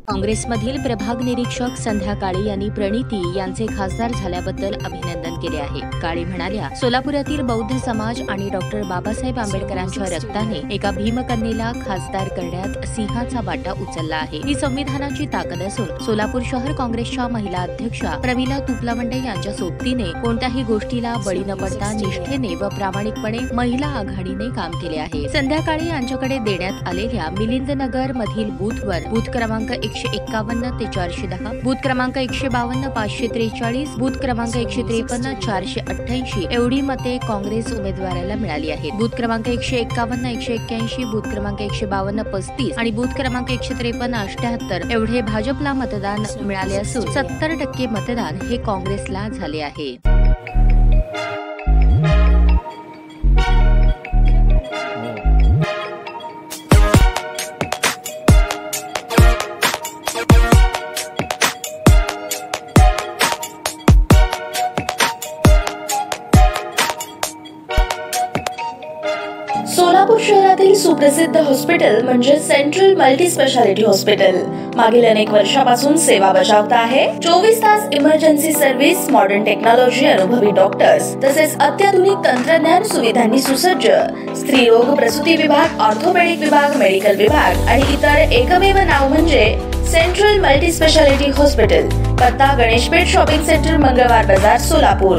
काँग्रेसमधील प्रभाग निरीक्षक संध्या काळे यांनी प्रणिती यांचे खासदार झाल्याबद्दल अभिनंदन केले आहे। काळे म्हणाल्या, सोलापुरातील बौद्ध समाज आणि डॉक्टर बाबासाहेब आंबेडकरांच्या रक्ताने एका भीमकन्येला खासदार करण्यात सिंहाचा वाटा उचलला आहे। ही संविधानाची ताकद असून सोलापूर शहर काँग्रेसच्या महिला अध्यक्षा प्रमिला तुपलावंडे यांच्या सोबतीने कोणत्याही गोष्टीला बळी न पडता निष्ठेने व प्रामाणिकपणे महिला आघाडीने काम केले आहे। संध्या काळे यांच्याकडे देण्यात आलेल्या मिलिंदनगर मधील बूथवर बूथ क्रमांक 151 ते 410, बूथ क्रमांक 152 543, बूथ क्रमांक 153 488 एवढी मते काँग्रेस उमेदवाराला मिळाली आहेत। बूथ क्रमांक 151 181, बूथ क्रमांक 152 35 आणि बूथ क्रमांक 153 78 एवढे भाजपला मतदान मिळाले असून 70% मतदान हे काँग्रेसला झाले आहे। सोलापूर शहरातील सुप्रसिद्ध हॉस्पिटल म्हणजे सेंट्रल मल्टी स्पेशालिटी हॉस्पिटल मागील अनेक वर्षापासून सेवा बजावत आहे। 24 तास इमर्जन्सी सर्व्हिस, मॉडर्न टेक्नॉलॉजी, अनुभवी डॉक्टर्स तसेच अत्याधुनिक तंत्रज्ञान सुविधांनी सुसज्ज स्त्रीरोग प्रसूती विभाग, ऑर्थोपेडिक विभाग, मेडिकल विभाग आणि इतर एकमेव नाव म्हणजे सेंट्रल मल्टी स्पेशालिटी हॉस्पिटल। पत्ता गणेशपेठ शॉपिंग सेंटर, मंगळवार बाजार, सोलापूर।